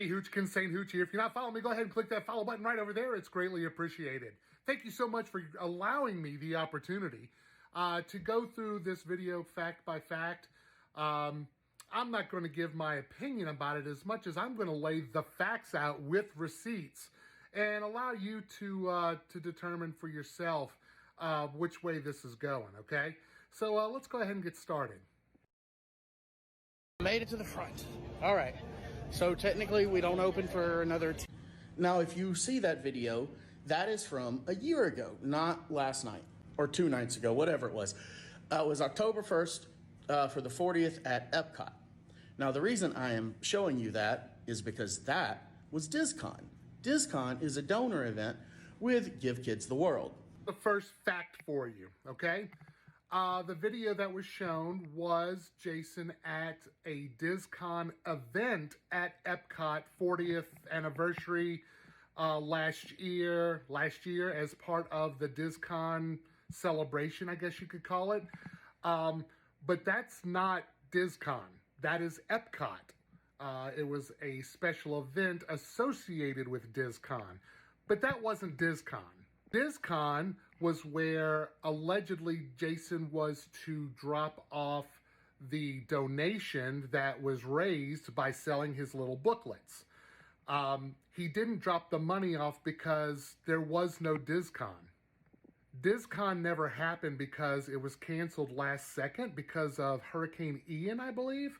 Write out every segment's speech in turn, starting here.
Hey, Hoochkin, Saint Hooch here. If you're not following me, go ahead and click that follow button right over there. It's greatly appreciated. Thank you so much for allowing me the opportunity to go through this video fact by fact. I'm not going to give my opinion about it as much as I'm going to lay the facts out with receipts and allow you to determine for yourself which way this is going, okay? So let's go ahead and get started. Made it to the front. All right. So technically we don't open for another. Now, if you see that video, that is from a year ago, not last night or 2 nights ago, whatever it was. It was October 1st for the 40th at Epcot. Now, the reason I am showing you that is because that was DizCon. DizCon is a donor event with Give Kids the World. The first fact for you, okay? The video that was shown was Jason at a DizCon event at Epcot 40th anniversary last year as part of the DizCon celebration, I guess you could call it. But that's not DizCon. That is Epcot. It was a special event associated with DizCon, but that wasn't DizCon. DizCon was where allegedly Jason was to drop off the donation that was raised by selling his little booklets. He didn't drop the money off because there was no DizCon. DizCon never happened because it was canceled last second because of Hurricane Ian, I believe.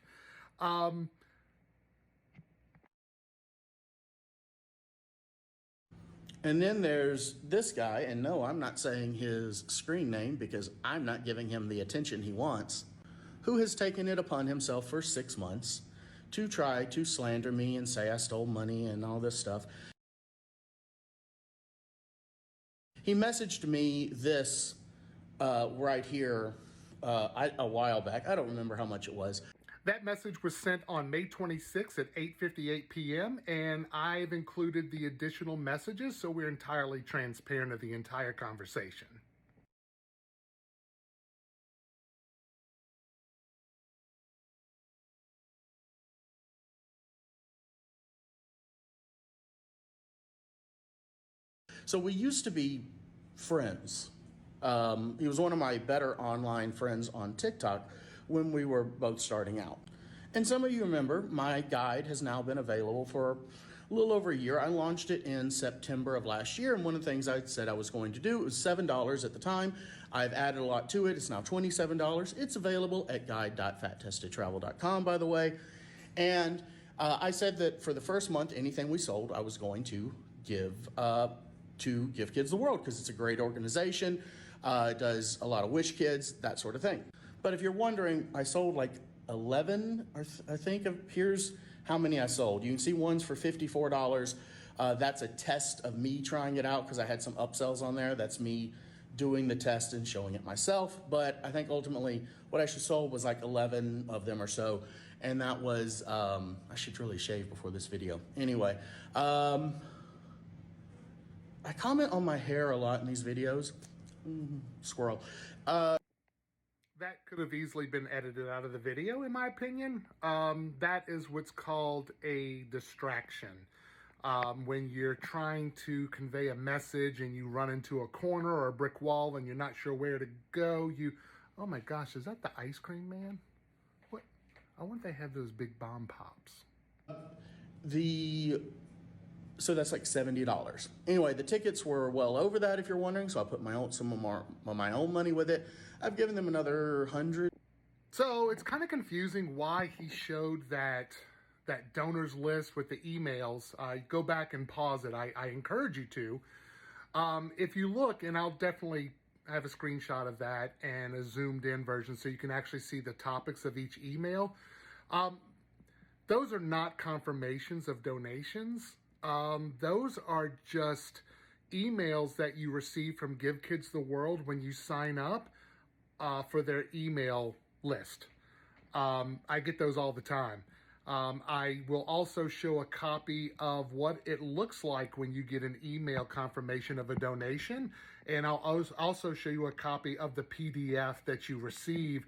And then there's this guy, and no, I'm not saying his screen name because I'm not giving him the attention he wants, who has taken it upon himself for 6 months to try to slander me and say I stole money and all this stuff. He messaged me this right here a while back. I don't remember how much it was. That message was sent on May 26th at 8:58 p.m. and I've included the additional messages so we're entirely transparent of the entire conversation. So we used to be friends. He was one of my better online friends on TikTok when we were both starting out. And some of you remember, my guide has now been available for a little over a year. I launched it in September of last year, and one of the things I said I was going to do, it was $7 at the time. I've added a lot to it. It's now $27. It's available at guide.fattestedtravel.com, by the way. And I said that for the first month, anything we sold, I was going to give Kids the World because it's a great organization. It does a lot of Wish Kids, that sort of thing. But if you're wondering, I sold like 11, I think. Here's how many I sold. You can see ones for $54. That's a test of me trying it out because I had some upsells on there. That's me doing the test and showing it myself. But I think ultimately what I actually sold was like 11 of them or so. And that was, I should really shave before this video. Anyway, I comment on my hair a lot in these videos. Squirrel. That could have easily been edited out of the video, in my opinion. That is what's called a distraction. When you're trying to convey a message and you run into a corner or a brick wall and you're not sure where to go, oh my gosh, is that the ice cream man? What? I wonder if they have those big bomb pops. So that's like $70. Anyway, the tickets were well over that, if you're wondering. So I put some of my own money with it. I've given them another 100. So it's kind of confusing why he showed that donors list with the emails. Go back and pause it. I encourage you to. If you look, and I'll definitely have a screenshot of that and a zoomed in version so you can actually see the topics of each email. Those are not confirmations of donations. Those are just emails that you receive from Give Kids the World when you sign up for their email list. I get those all the time. I will also show a copy of what it looks like when you get an email confirmation of a donation. And I'll also show you a copy of the PDF that you receive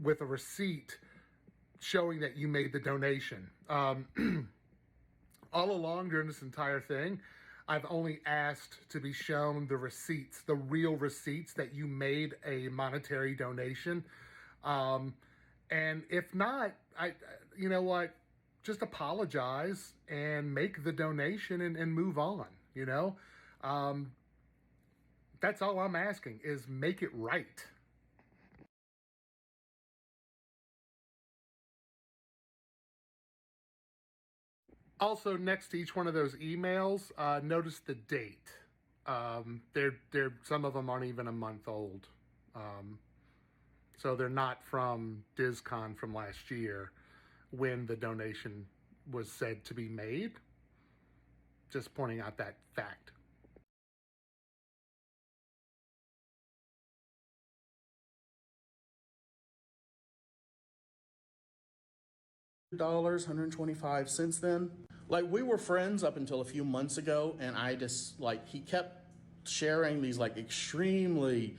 with a receipt showing that you made the donation. All along during this entire thing, I've only asked to be shown the receipts, the real receipts that you made a monetary donation. And if not, you know what, just apologize and make the donation and move on, you know? That's all I'm asking, is make it right. Also, next to each one of those emails, notice the date. Some of them aren't even a month old. So they're not from DizCon from last year when the donation was said to be made. Just pointing out that fact. $125 since then. Like, we were friends up until a few months ago, and I just, like, he kept sharing these, like, extremely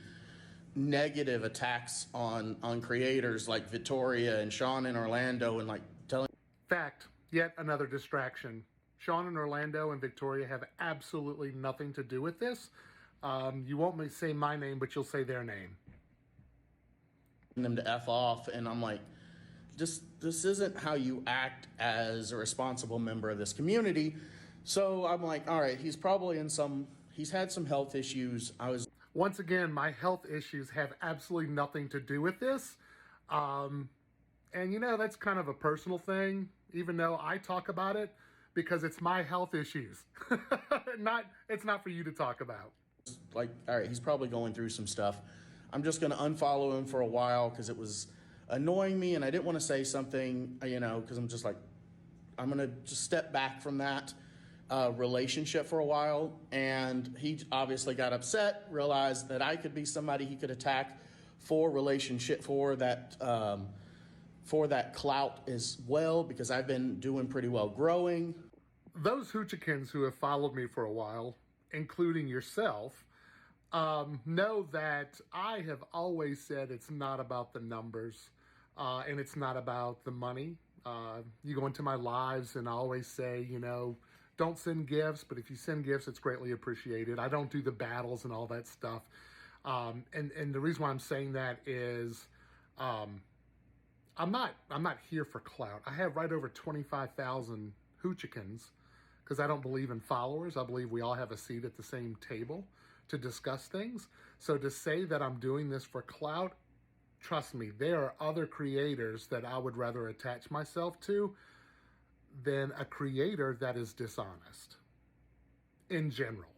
negative attacks on creators like Victoria and Sean in Orlando, and, like, telling... Fact, yet another distraction. Sean and Orlando and Victoria have absolutely nothing to do with this. You won't say my name, but you'll say their name. Them to F off, and I'm like, this isn't how you act as a responsible member of this community. So I'm like, all right, he's probably he's had some health issues. Once again, my health issues have absolutely nothing to do with this. And you know, that's kind of a personal thing, even though I talk about it because it's my health issues. It's not for you to talk about. Like, all right, he's probably going through some stuff. I'm just going to unfollow him for a while because it was annoying me, and I didn't want to say something, you know, because I'm just like, I'm going to just step back from that relationship for a while. And he obviously got upset, realized that I could be somebody he could attack for that clout as well, because I've been doing pretty well growing. Those Hoochikins who have followed me for a while, including yourself, know that I have always said it's not about the numbers and it's not about the money. You go into my lives and I always say, you know, don't send gifts, but if you send gifts, it's greatly appreciated. I don't do the battles and all that stuff. And the reason why I'm saying that is I'm not here for clout. I have right over 25,000 Hoochikins because I don't believe in followers. I believe we all have a seat at the same table to discuss things. So to say that I'm doing this for clout, trust me, there are other creators that I would rather attach myself to than a creator that is dishonest in general.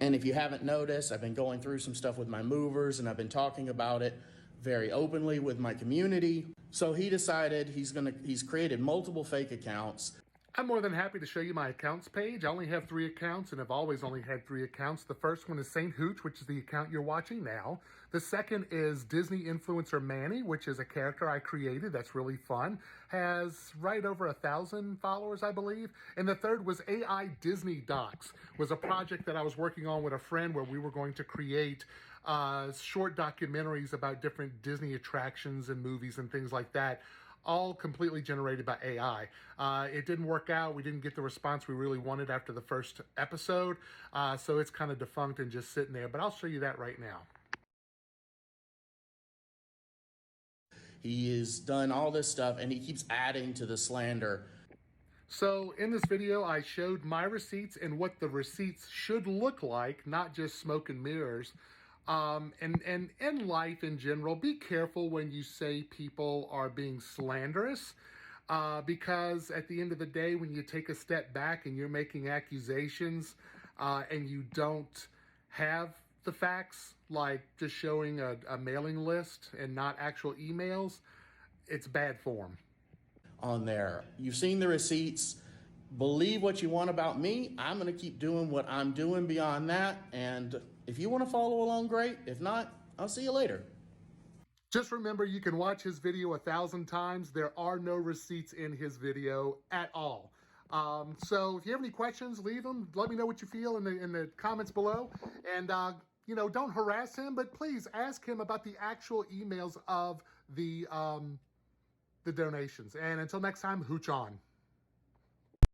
And if you haven't noticed, I've been going through some stuff with my movers, and I've been talking about it very openly with my community. So he decided he's created multiple fake accounts. I'm more than happy to show you my accounts page. I only have 3 accounts and have always only had 3 accounts. The first one is Saint Hooch, which is the account you're watching now. The second is Disney Influencer Manny, which is a character I created that's really fun. Has right over 1,000 followers, I believe. And the third was AI Disney Docs, was a project that I was working on with a friend where we were going to create short documentaries about different Disney attractions and movies and things like that, all completely generated by AI. It didn't work out. We didn't get the response we really wanted after the first episode, so it's kind of defunct and just sitting there, but I'll show you that right now. He has done all this stuff, and he keeps adding to the slander. So in this video, I showed my receipts and what the receipts should look like, not just smoke and mirrors. And in life in general, be careful when you say people are being slanderous, because at the end of the day, when you take a step back and you're making accusations and you don't have the facts, like just showing a mailing list and not actual emails, it's bad form. On there, you've seen the receipts. Believe what you want about me. I'm going to keep doing what I'm doing beyond that, and if you want to follow along, great. If not, I'll see you later. Just remember, you can watch his video 1,000 times. There are no receipts in his video at all. So if you have any questions, leave them. Let me know what you feel in the comments below. And, you know, don't harass him, but please ask him about the actual emails of the donations. And until next time, hooch on.